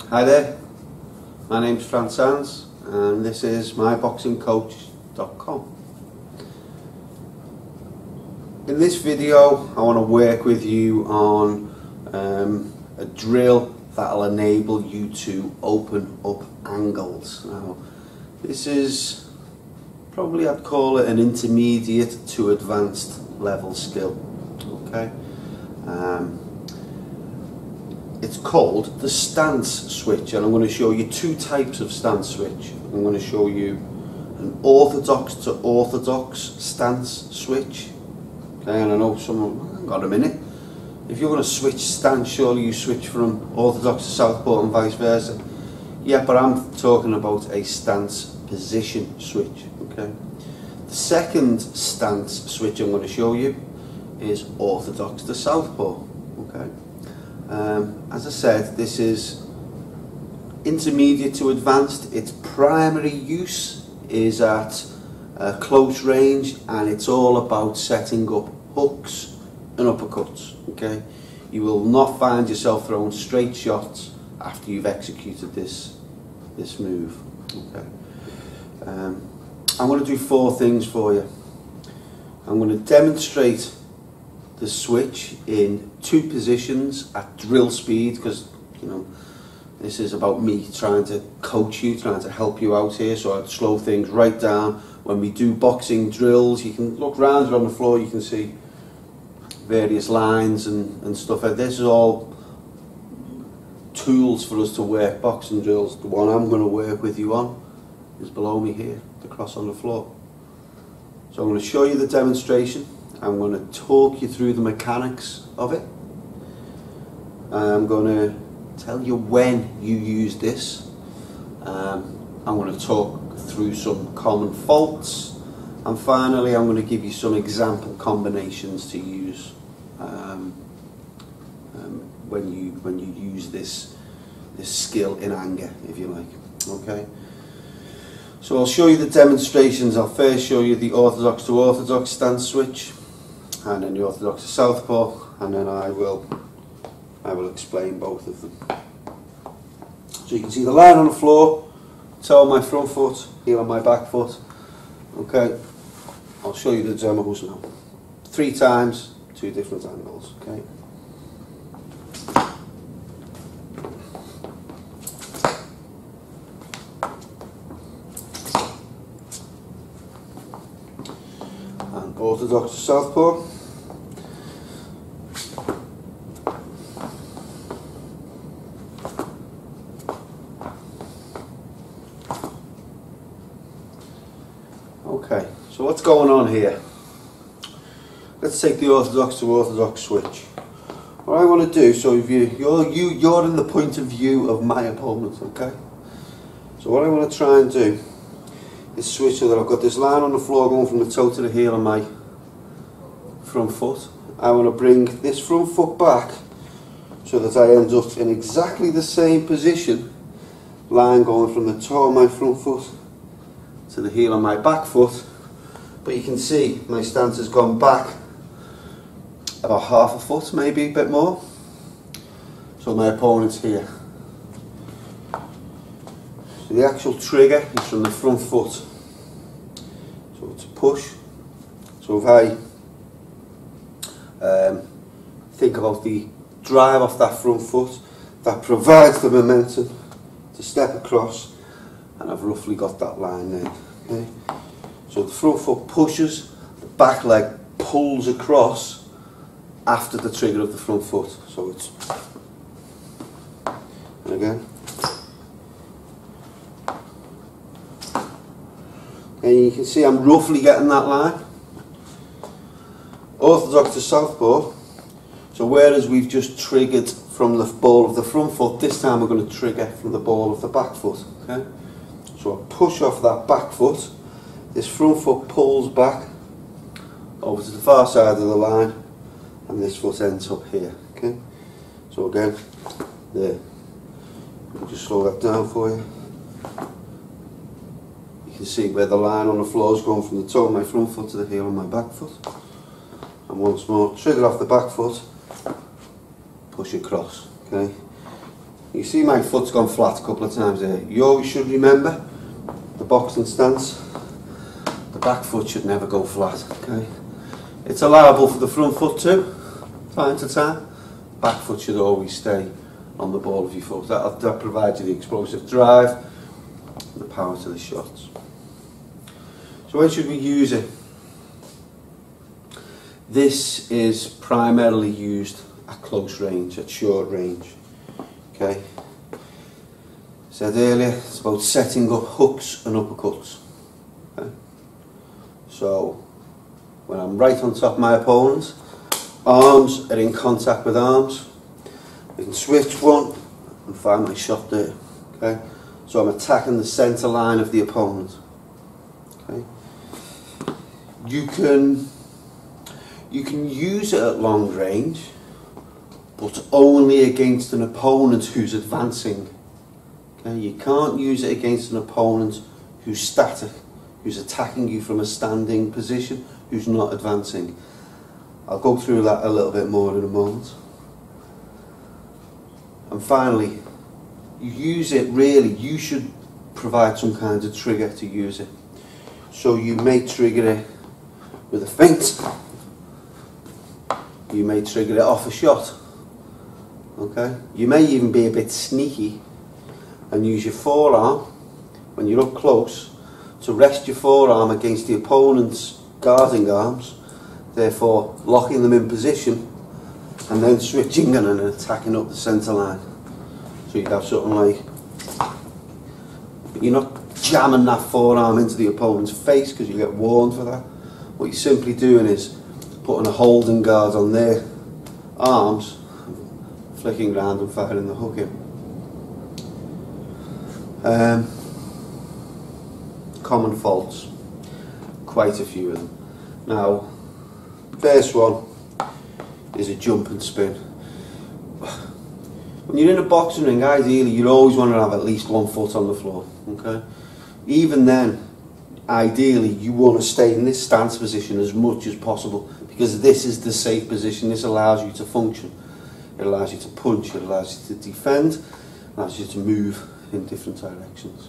Hi there, my name's Francis and this is myboxingcoach.com. In this video I want to work with you on a drill that will enable you to open up angles. Now this is probably, I'd call it an intermediate to advanced level skill. Okay. It's called the stance switch, and I'm going to show you two types of stance switch. I'm going to show you an orthodox to orthodox stance switch. Okay, and I know someone, hang on a minute, if you're going to switch stance, surely you switch from orthodox to southpaw and vice versa. Yeah, but I'm talking about a stance position switch. Okay. The second stance switch I'm going to show you is orthodox to southpaw. Okay. As I said, this is intermediate to advanced. Its primary use is at close range, and it's all about setting up hooks and uppercuts. Okay, you will not find yourself throwing straight shots after you've executed this move. Okay, I'm going to do four things for you. I'm going to demonstrate the switch in two positions at drill speed, because you know this is about me trying to coach you, trying to help you out here, so I'd slow things right down. When we do boxing drills, you can look round on the floor, you can see various lines and stuff. This is all tools for us to work boxing drills. The one I'm going to work with you on is below me here, the cross on the floor. So I'm going to show you the demonstration. I'm going to talk you through the mechanics of it. I'm going to tell you when you use this. I'm going to talk through some common faults, and finally I'm going to give you some example combinations to use when you use this skill in anger, if you like. Okay. So I'll show you the demonstrations. I'll first show you the orthodox to orthodox stance switch, and then the orthodox to southpaw, and then I will explain both of them. So you can see the line on the floor, toe on my front foot, heel on my back foot. Okay, I'll show you the demos now. 3 times, 2 different angles. Okay. And orthodox to southpaw. Okay, so what's going on here? Let's take the orthodox to orthodox switch. What I want to do, so if you're in the point of view of my opponent, okay? So what I want to try and do is switch so that I've got this line on the floor going from the toe to the heel on my front foot. I want to bring this front foot back so that I end up in exactly the same position, line going from the toe of my front foot to the heel on my back foot, but you can see my stance has gone back about half a foot, maybe a bit more. So my opponent's here. So the actual trigger is from the front foot. So it's a push. So if I think about the drive off that front foot, that provides the momentum to step across, and I've roughly got that line there. Okay. So the front foot pushes, the back leg pulls across after the trigger of the front foot. So it's, and again. And you can see I'm roughly getting that line. Orthodox to southpaw. So whereas we've just triggered from the ball of the front foot, this time we're going to trigger from the ball of the back foot. Okay. So I push off that back foot, this front foot pulls back over to the far side of the line, and this foot ends up here. Okay. So again, there. I'll just slow that down for you. You can see where the line on the floor is going from the toe of my front foot to the heel of my back foot. And once more, trigger off the back foot, push across. Okay. You see my foot's gone flat a couple of times there. You always should remember the boxing stance. The back foot should never go flat, okay? It's allowable for the front foot too, time to time. Back foot should always stay on the ball of your foot. That provides you the explosive drive, the power to the shots. So when should we use it? This is primarily used at close range, at short range. Okay. Said earlier, it's about setting up hooks and uppercuts. Okay. So when I'm right on top of my opponent, arms are in contact with arms. I can switch one and find my shot there. Okay. So I'm attacking the centre line of the opponent. Okay. You can use it at long range, but only against an opponent who's advancing. Okay? You can't use it against an opponent who's static, who's attacking you from a standing position, who's not advancing. I'll go through that a little bit more in a moment. And finally, you use it really, you should provide some kind of trigger to use it. So you may trigger it with a feint. You may trigger it off a shot. Okay? You may even be a bit sneaky and use your forearm when you're up close to rest your forearm against the opponent's guarding arms, therefore locking them in position and then switching and attacking up the centre line. So you'd have something like, but you're not jamming that forearm into the opponent's face because you get warned for that. What you're simply doing is putting a holding guard on their arms, flicking round and firing the hook in. Common faults, quite a few of them. Now, first one is a jump and spin. When you're in a boxing ring, ideally you always want to have at least one foot on the floor. Okay? Even then, ideally you want to stay in this stance position as much as possible, because this is the safe position. This allows you to function. It allows you to punch, it allows you to defend, it allows you to move in different directions.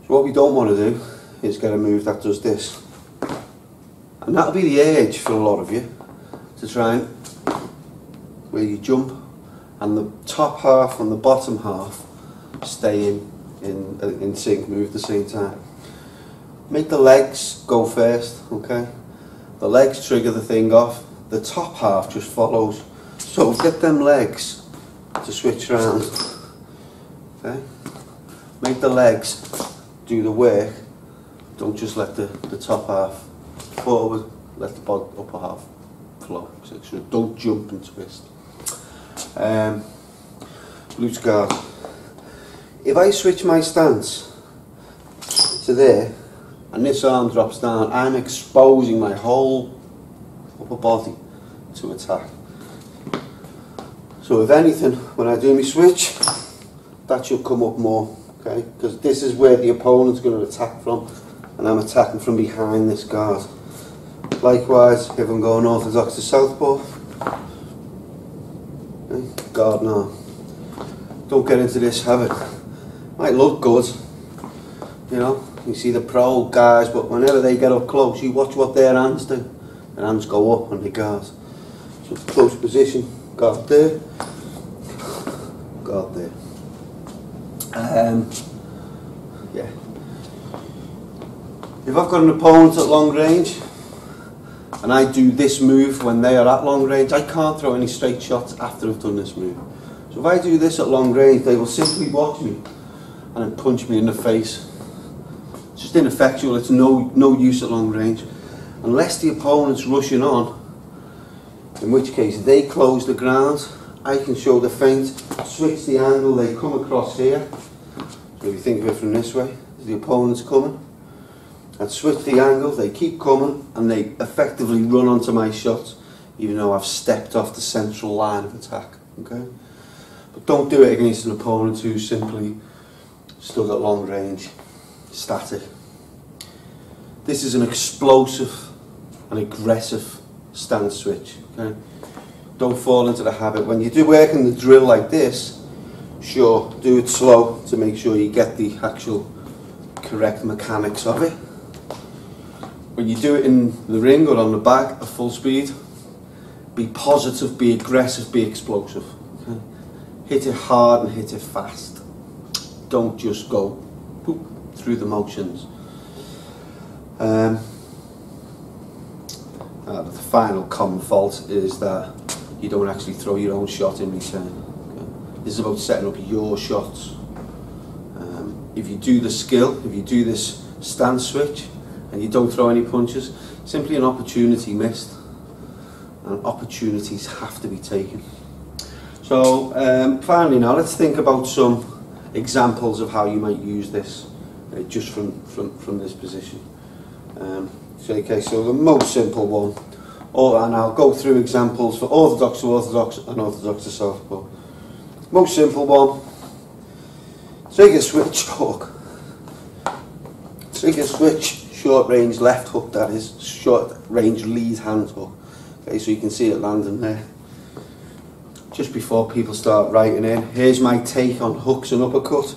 So what we don't want to do is get a move that does this. And that'll be the edge for a lot of you, to try and, where you jump and the top half and the bottom half stay in sync, move at the same time. Make the legs go first, okay? The legs trigger the thing off, the top half just follows. So get them legs to switch around, okay? Make the legs do the work, don't just let the top half forward, let the upper half flow. So don't jump and twist. Glute guard. If I switch my stance to there, and this arm drops down, I'm exposing my whole upper body to attack. So if anything, when I do my switch, that should come up more, okay? Because this is where the opponent's going to attack from, and I'm attacking from behind this guard. Likewise, if I'm going orthodox to southpaw, okay, guard now. Don't get into this habit. Might look good, you know, you see the pro guys, but whenever they get up close, you watch what their hands do. Their hands go up and they guard. So close position, guard there, guard there. Yeah. If I've got an opponent at long range, and I do this move when they are at long range, I can't throw any straight shots after I've done this move. So if I do this at long range, they will simply watch me and then punch me in the face. It's just ineffectual, it's no use at long range. Unless the opponent's rushing on, in which case they close the ground, I can show the feint, switch the angle, they come across here. So if you think of it from this way, the opponent's coming, and switch the angle, they keep coming, and they effectively run onto my shot, even though I've stepped off the central line of attack. Okay? But don't do it against an opponent who's simply stood at long range, static. This is an explosive and aggressive stance switch. Okay? Don't fall into the habit. When you do work in the drill like this, sure, do it slow to make sure you get the actual correct mechanics of it. When you do it in the ring or on the bag at full speed, be positive, be aggressive, be explosive. Okay? Hit it hard and hit it fast. Don't just go boop, through the motions. The final common fault is that you don't actually throw your own shot in return. Okay? This is about setting up your shots. If you do the skill, if you do this stance switch and you don't throw any punches, simply an opportunity missed, and opportunities have to be taken. So finally now, let's think about some examples of how you might use this just from this position. Okay, so the most simple one, and I'll go through examples for orthodox to orthodox and orthodox to southpaw. Most simple one, trigger switch hook. Trigger switch, short range left hook, that is, short range lead hand hook. Okay, so you can see it landing there. Just before people start writing in, here's my take on hooks and uppercut.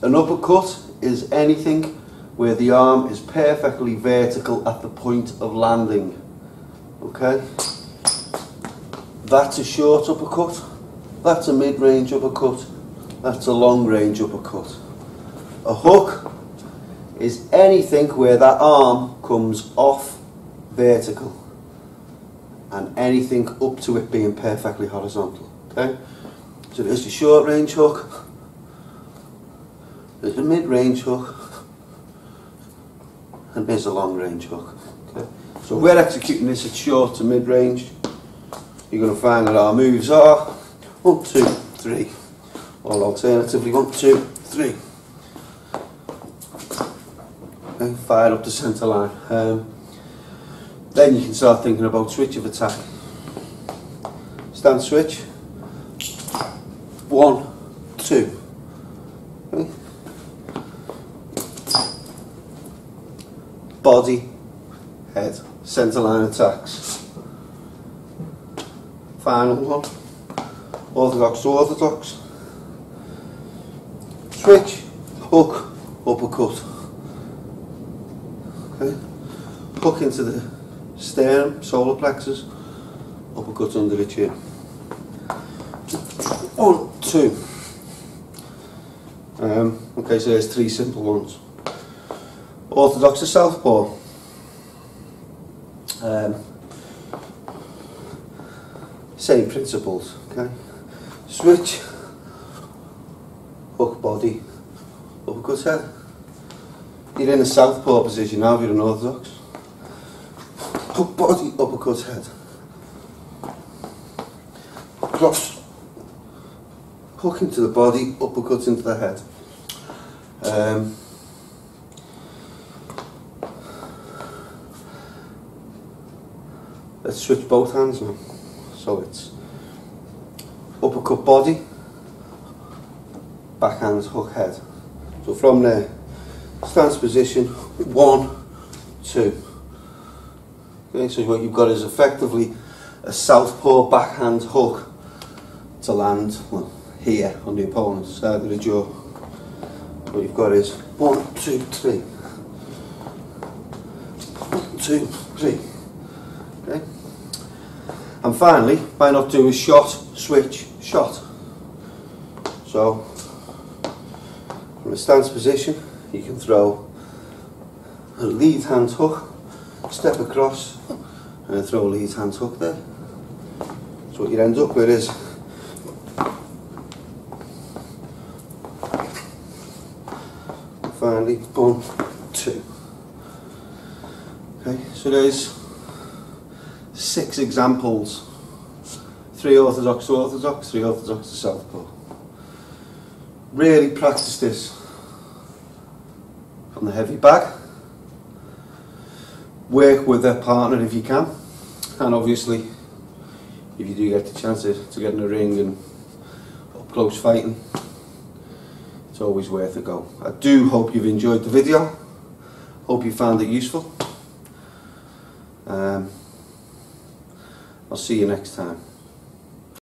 An uppercut is anything where the arm is perfectly vertical at the point of landing. Okay? That's a short uppercut, that's a mid-range uppercut, that's a long-range uppercut. A hook is anything where that arm comes off vertical and anything up to it being perfectly horizontal. Okay? So there's the short-range hook, there's a mid-range hook, and there's a long-range hook. Okay? So if we're executing this at short to mid-range, you're going to find that our moves are 1, 2, 3, or alternatively 1, 2, 3. Okay, fire up the centre line. Then you can start thinking about switch of attack. Stance switch. 1, 2. Okay. Body, head, centre line attacks. Final one, orthodox to orthodox. Switch, hook, uppercut. Okay. Hook into the sternum, solar plexus, uppercut under the chin. 1, 2. Okay, so there's 3 simple ones. Orthodox to southpaw. Same principles. Okay. Switch, hook body, uppercut head. You're in a southpaw position now. You're an orthodox. Hook body, uppercut head. Cross. Hook into the body, uppercut into the head. Let's switch both hands now. So it's uppercut body, backhand hook head. So from there, stance position, 1, 2. Okay, so what you've got is effectively a southpaw backhand hook to land, well, here on the opponent's side of the jaw. What you've got is 1, 2, 3. 1, 2, 3. Okay. And finally, why not do a shot, switch, shot. So, from a stance position, you can throw a lead hand hook, step across, and throw a lead hand hook there. So what you end up with is finally 1, 2. Okay, so there's 6 examples. 3 orthodox to orthodox, 3 orthodox to southpaw. Really practice this on the heavy bag. Work with a partner if you can, and obviously if you do get the chance to get in the ring and up close fighting, it's always worth a go. I do hope you've enjoyed the video, hope you found it useful. I'll see you next time.